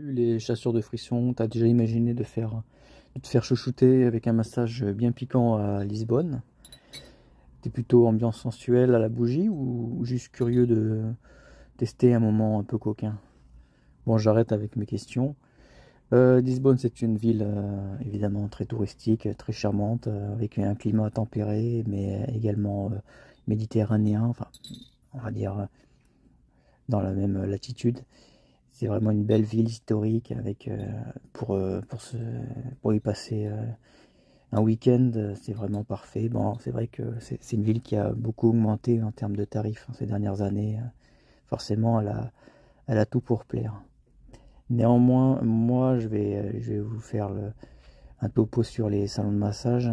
Les chasseurs de frissons, t'as déjà imaginé de te faire chouchouter avec un massage bien piquant à Lisbonne? T'es plutôt ambiance sensuelle à la bougie ou juste curieux de tester un moment un peu coquin? Bon, j'arrête avec mes questions. Lisbonne, c'est une ville évidemment très touristique, très charmante, avec un climat tempéré, mais également méditerranéen, enfin, on va dire dans la même latitude. C'est vraiment une belle ville historique avec pour y passer un week-end, c'est vraiment parfait. Bon, c'est vrai que c'est une ville qui a beaucoup augmenté en termes de tarifs ces dernières années. Forcément, elle a tout pour plaire. Néanmoins, moi, je vais vous faire un topo sur les salons de massage.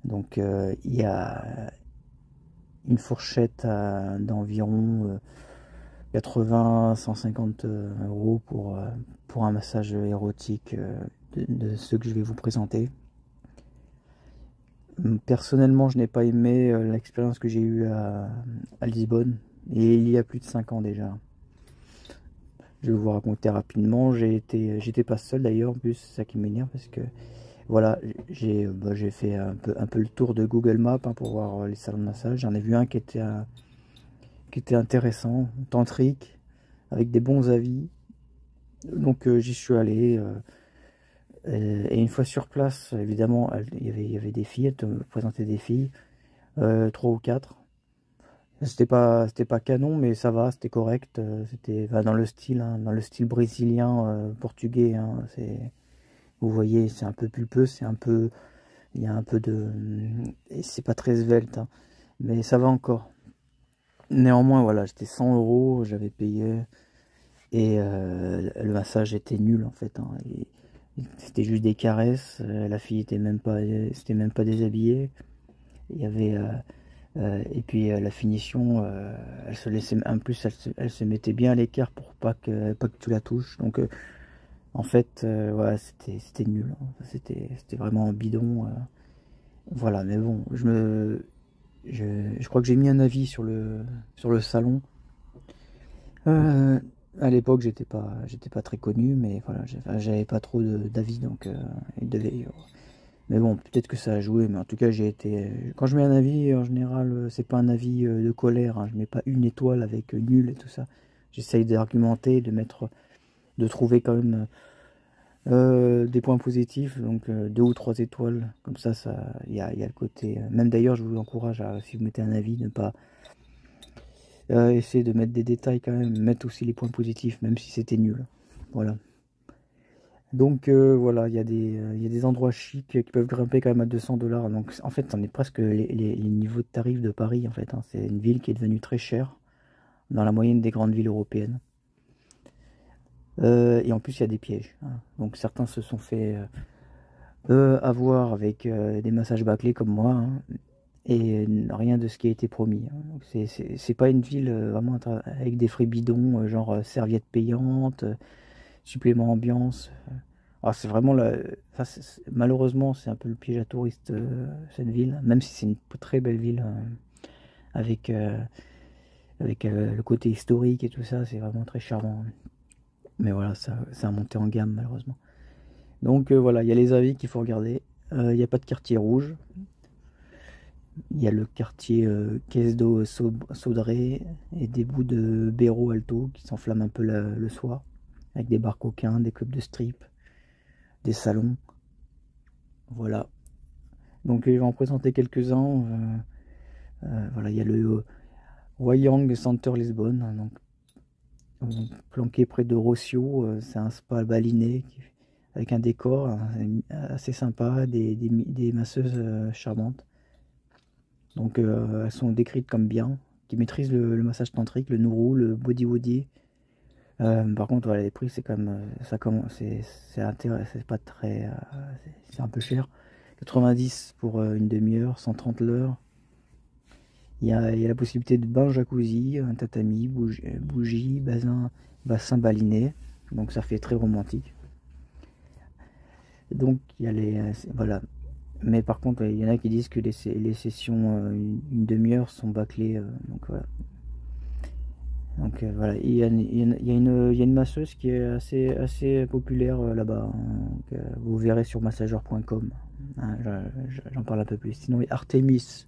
Donc, il y a une fourchette d'environ 80-150 euros pour un massage érotique de ceux que je vais vous présenter. Personnellement, je n'ai pas aimé l'expérience que j'ai eue à Lisbonne, et il y a plus de 5 ans déjà. Je vais vous raconter rapidement. J'étais pas seul d'ailleurs, en plus, c'est ça qui m'énerve parce que voilà, j'ai fait un peu le tour de Google Maps pour voir les salons de massage. J'en ai vu un qui était intéressant, tantrique, avec des bons avis. Donc j'y suis allé. Et une fois sur place, évidemment, il y avait des filles, elles te présentaient des filles, 3 ou 4. C'était pas canon, mais ça va, c'était correct. C'était dans le style, hein, dans le style brésilien, portugais. Hein, vous voyez, c'est un peu pulpeux, il y a un peu de, et c'est pas très svelte, hein, mais ça va encore. Néanmoins, voilà, j'étais 100 euros, j'avais payé, et le massage était nul en fait. Hein, c'était juste des caresses. La fille c'était même pas déshabillée. Il y avait et puis la finition, elle se laissait, en plus elle se mettait bien à l'écart pour pas que tu la touches. Donc en fait, ouais, c'était nul. Hein. C'était vraiment bidon. Voilà, mais bon, je crois que j'ai mis un avis sur le salon. Euh, à l'époque, j'étais pas très connu, mais voilà, j'avais pas trop d'avis, donc il devait. Mais bon, peut-être que ça a joué, mais en tout cas, j'ai été. Quand je mets un avis, en général, c'est pas un avis de colère. Hein, je mets pas une étoile avec nul et tout ça. J'essaye d'argumenter, de trouver quand même des points positifs, donc 2 ou 3 étoiles. Comme ça, il y a le côté. Même d'ailleurs, je vous encourage à, si vous mettez un avis, ne pas essayer de mettre des détails quand même, mettre aussi les points positifs, même si c'était nul. Voilà. Donc voilà, il y a des endroits chics qui peuvent grimper quand même à 200 $. Donc en fait, on est presque les niveaux de tarifs de Paris en fait. Hein. C'est une ville qui est devenue très chère dans la moyenne des grandes villes européennes. Et en plus, il y a des pièges. Hein. Donc certains se sont fait avoir avec des massages bâclés comme moi. Hein, et rien de ce qui a été promis. Hein. Donc c'est pas une ville vraiment avec des frais bidons, genre serviettes payantes, supplément ambiance. Alors c'est vraiment malheureusement c'est un peu le piège à touristes cette ville, même si c'est une très belle ville avec le côté historique et tout ça, c'est vraiment très charmant. Mais voilà, ça a monté en gamme malheureusement. Donc voilà, il y a les avis qu'il faut regarder. Il n'y a pas de quartier rouge. Il y a le quartier Caisse d'eau Saudré et des bouts de Béro Alto qui s'enflamment un peu le soir, avec des bars coquins, des clubs de strip, des salons. Voilà. Donc je vais en présenter quelques-uns. Voilà, il y a le Wayang Center Lisbonne, hein, planqué près de Rossio. C'est un spa balinais avec un décor hein, assez sympa, des masseuses charmantes. Donc elles sont décrites comme bien, qui maîtrisent le massage tantrique, le nourou, le body woody. Par contre, voilà, les prix, c'est quand même, ça commence, c'est pas très, c'est un peu cher. 90 pour une demi-heure, 130 l'heure. Il y a la possibilité de bain jacuzzi, un tatami, bougie, bassin baliné. Donc ça fait très romantique. Donc il y a voilà. Mais par contre, il y en a qui disent que les sessions une demi-heure sont bâclées. Donc voilà. Donc voilà, il y a une masseuse qui est assez populaire là-bas, hein. Donc, vous verrez sur massageur.com, hein, j'en parle un peu plus. Sinon, il y a Artemis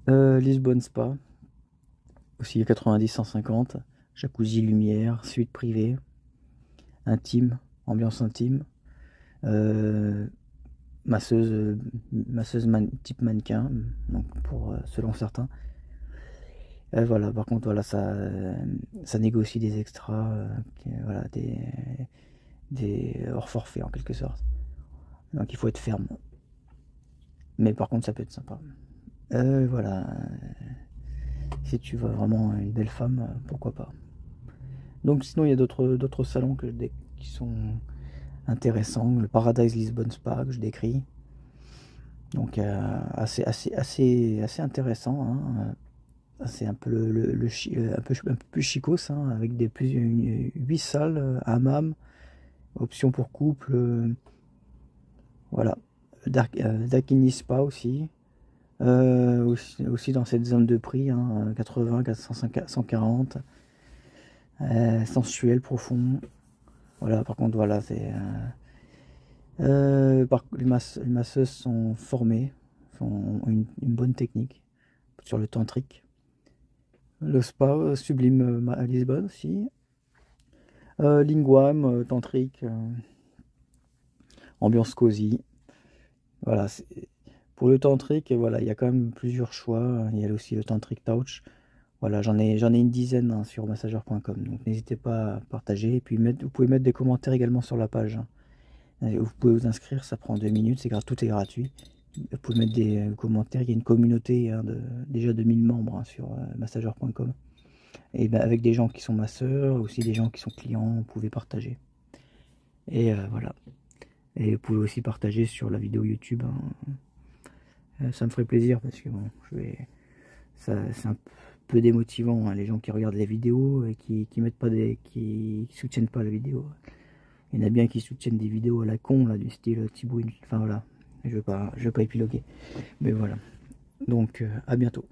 Lisbonne Spa, aussi 90-150, jacuzzi, lumière, suite privée, intime, ambiance intime, masseuse type mannequin, donc pour selon certains. Voilà, par contre, voilà, ça négocie des extras, voilà, des hors forfait en quelque sorte. Donc il faut être ferme. Mais par contre, ça peut être sympa. Voilà, si tu veux vraiment une belle femme, pourquoi pas. Donc sinon, il y a d'autres salons qui sont intéressants. Le Paradise Lisbonne Spa que je décris. Donc assez intéressant, hein. C'est un peu un peu plus chicos, hein, avec 8 salles, hammam, option pour couple, voilà. Dakini Spa aussi, aussi dans cette zone de prix, hein, 80, 400, 140, sensuel, profond. Voilà, par contre, voilà, c'est les masseuses sont formées, ont une bonne technique sur le tantrique. Le spa Sublime à Lisbonne aussi. Lingwam, tantrique, ambiance cosy. Voilà, pour le tantrique, voilà, il y a quand même plusieurs choix. Il y a aussi le tantric touch. Voilà, j'en ai une dizaine, hein, sur massageur.com. Donc n'hésitez pas à partager. Et puis vous pouvez mettre des commentaires également sur la page, hein. Vous pouvez vous inscrire, ça prend 2 minutes, tout est gratuit. Vous pouvez mettre des commentaires. Il y a une communauté, hein, déjà de 1000 membres, hein, sur massageur.com. Et ben, avec des gens qui sont masseurs, aussi des gens qui sont clients, vous pouvez partager. Et voilà. Et vous pouvez aussi partager sur la vidéo YouTube, hein. Ça me ferait plaisir parce que bon, c'est un peu démotivant, hein, les gens qui regardent les vidéos et qui mettent pas qui soutiennent pas la vidéo. Il y en a bien qui soutiennent des vidéos à la con, là, du style Thibaut. Enfin voilà, je vais pas épiloguer. Mais voilà. Donc à bientôt.